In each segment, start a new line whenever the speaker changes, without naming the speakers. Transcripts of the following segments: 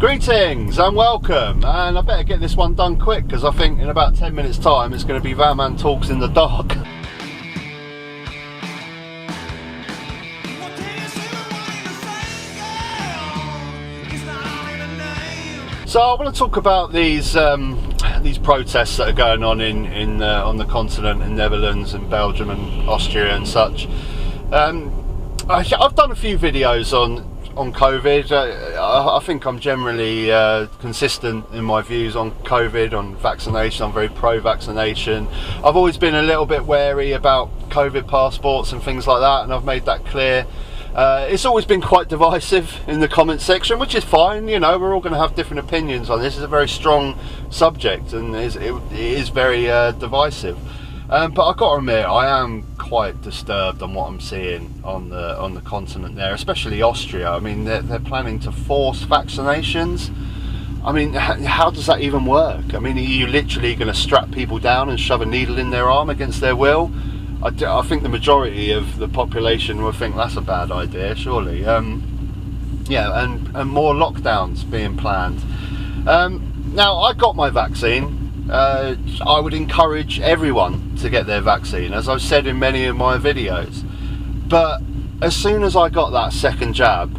Greetings and welcome, and I better get this one done quick because I think in about 10 minutes time it's going to be Man Talks in the dark. So I want to talk about these protests that are going on on the continent, in Netherlands and Belgium and Austria and such. I've done a few videos on COVID. I think I'm generally consistent in my views on COVID, on vaccination. I'm very pro-vaccination. I've always been a little bit wary about COVID passports and things like that, and I've made that clear. It's always been quite divisive in the comment section, which is fine. You know, we're all going to have different opinions on this. It's a very strong subject, and it is very divisive. But I've got to admit, I am quite disturbed on what I'm seeing on the continent there, especially Austria. I mean, they're planning to force vaccinations. I mean, how does that even work? I mean, are you literally going to strap people down and shove a needle in their arm against their will? I think the majority of the population will think that's a bad idea, surely. Yeah, and more lockdowns being planned. Now, I got my vaccine. I would encourage everyone to get their vaccine, as I've said in many of my videos. But as soon as I got that second jab,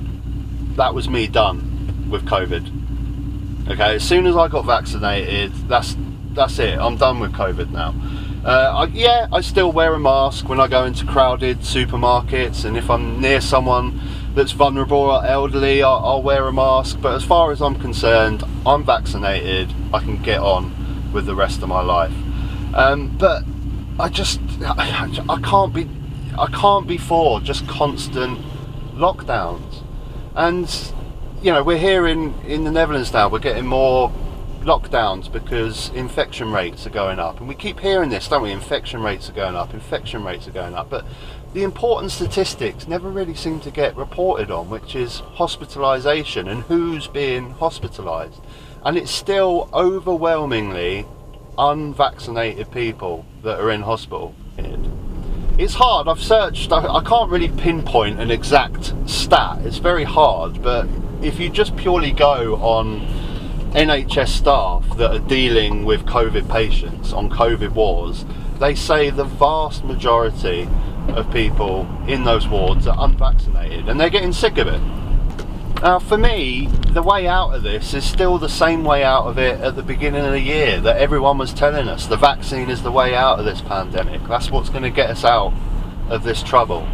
that was me done with COVID. Okay, as soon as I got vaccinated, that's it. I'm done with COVID now. I still wear a mask when I go into crowded supermarkets, and if I'm near someone that's vulnerable or elderly, I'll wear a mask. But as far as I'm concerned, I'm vaccinated. I can get on with the rest of my life. But I can't be for just constant lockdowns. And you know, we're here in the Netherlands now. We're getting more lockdowns because infection rates are going up, and we keep hearing this, don't we? Infection rates are going up, but the important statistics never really seem to get reported on, which is hospitalisation and who's being hospitalised. And it's still overwhelmingly unvaccinated people that are in hospital. It's hard. I've searched. I can't really pinpoint an exact stat. It's very hard, but if you just purely go on NHS staff that are dealing with COVID patients on COVID wards, they say the vast majority of people in those wards are unvaccinated, and they're getting sick of it. Now, for me, the way out of this is still the same way out of it at the beginning of the year that everyone was telling us. The vaccine is the way out of this pandemic. That's what's going to get us out of this trouble.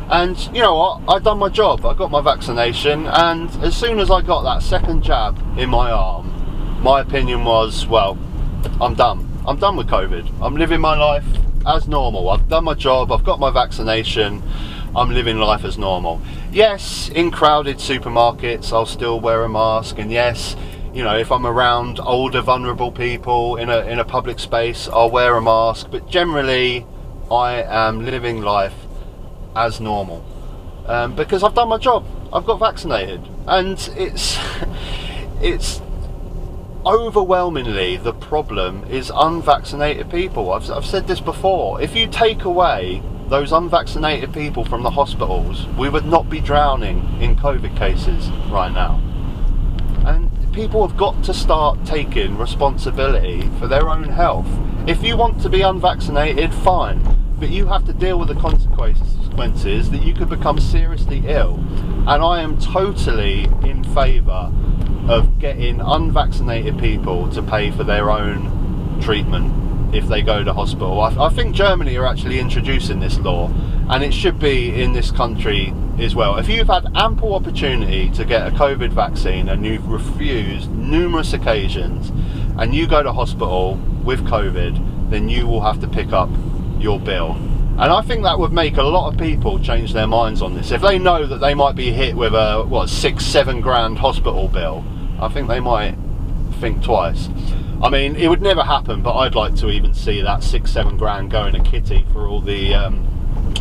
And you know what? I've done my job. I got my vaccination, and as soon as I got that second jab in my arm, my opinion was, well, I'm done. I'm done with COVID. I'm living my life as normal. I've done my job. I've got my vaccination. I'm living life as normal. Yes, in crowded supermarkets, I'll still wear a mask. And yes, you know, if I'm around older, vulnerable people in a public space, I'll wear a mask. But generally, I am living life as normal because I've done my job. I've got vaccinated, and it's overwhelmingly the problem is unvaccinated people. I've said this before. If you take away those unvaccinated people from the hospitals, we would not be drowning in COVID cases right now. And people have got to start taking responsibility for their own health. If you want to be unvaccinated, fine, but you have to deal with the consequences that you could become seriously ill. And I am totally in favour of getting unvaccinated people to pay for their own treatment if they go to hospital. I think Germany are actually introducing this law, and it should be in this country as well. If you've had ample opportunity to get a COVID vaccine and you've refused numerous occasions and you go to hospital with COVID, then you will have to pick up your bill. And I think that would make a lot of people change their minds on this. If they know that they might be hit with a, $6-7 grand hospital bill, I think they might think twice. I mean, it would never happen, but I'd like to even see that 6-7 grand go in a kitty for all the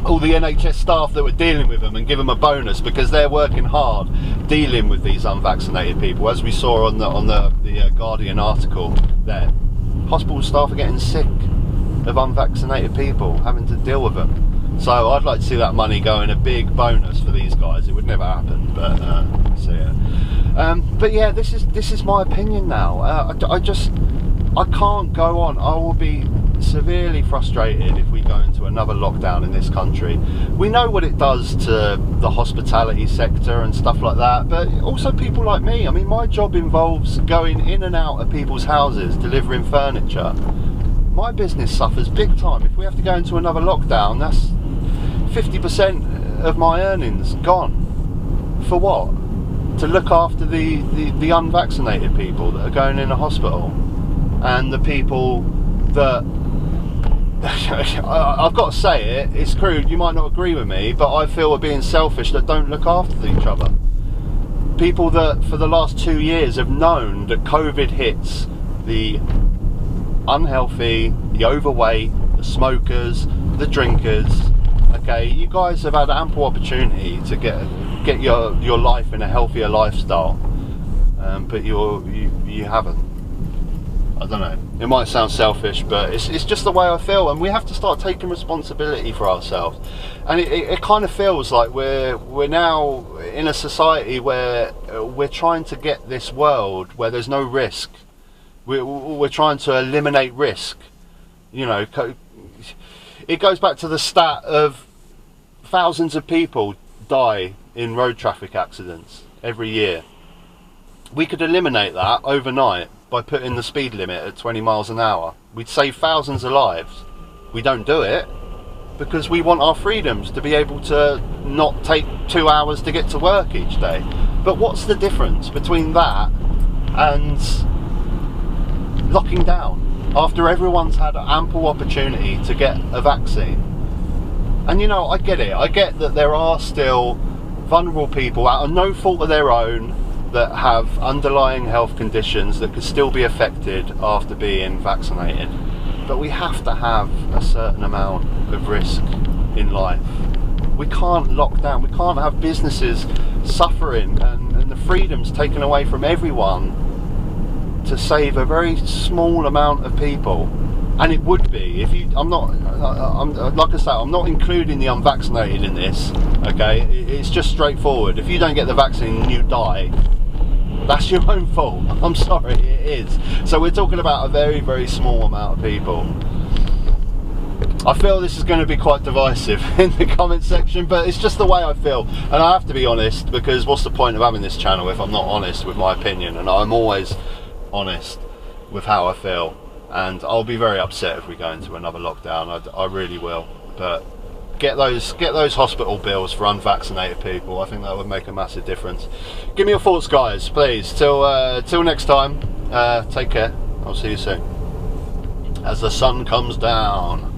NHS staff that were dealing with them, and give them a bonus because they're working hard dealing with these unvaccinated people, as we saw on the Guardian article there. Hospital staff are getting sick of unvaccinated people, having to deal with them. So I'd like to see that money go in a big bonus for these guys. It would never happen, but so yeah. But yeah, this is my opinion now. I can't go on. I will be severely frustrated if we go into another lockdown in this country. We know what it does to the hospitality sector and stuff like that, but also people like me. I mean, my job involves going in and out of people's houses, delivering furniture. My business suffers big time. If we have to go into another lockdown, that's 50% of my earnings gone. For what? To look after the unvaccinated people that are going in a hospital, and the people that I've got to say it's crude, you might not agree with me, but I feel are being selfish, that don't look after each other. People that for the last 2 years have known that COVID hits the unhealthy, the overweight, the smokers, the drinkers. Okay, you guys have had ample opportunity to get your life in a healthier lifestyle, but you haven't. I don't know, it might sound selfish, but it's just the way I feel, and we have to start taking responsibility for ourselves. And it kind of feels like we're now in a society where we're trying to get this world where there's no risk. We're trying to eliminate risk. You know, it goes back to the stat of thousands of people die in road traffic accidents every year. We could eliminate that overnight by putting the speed limit at 20 miles an hour. We'd save thousands of lives. We don't do it because we want our freedoms, to be able to not take 2 hours to get to work each day. But what's the difference between that and locking down after everyone's had ample opportunity to get a vaccine? And you know, I get it. I get that there are still vulnerable people out of no fault of their own that have underlying health conditions that could still be affected after being vaccinated. But we have to have a certain amount of risk in life. We can't lock down. We can't have businesses suffering and the freedoms taken away from everyone to save a very small amount of people. And it would be, if you, I'm like I say, I'm not including the unvaccinated in this, okay? It's just straightforward. If you don't get the vaccine and you die, that's your own fault. I'm sorry, it is. So we're talking about a very, very small amount of people. I feel this is going to be quite divisive in the comment section, but it's just the way I feel. And I have to be honest, because what's the point of having this channel if I'm not honest with my opinion? And I'm always honest with how I feel. And I'll be very upset if we go into another lockdown. I really will. But get those hospital bills for unvaccinated people. I think that would make a massive difference. Give me your thoughts, guys, please. Till next time. Take care. I'll see you soon. As the sun comes down.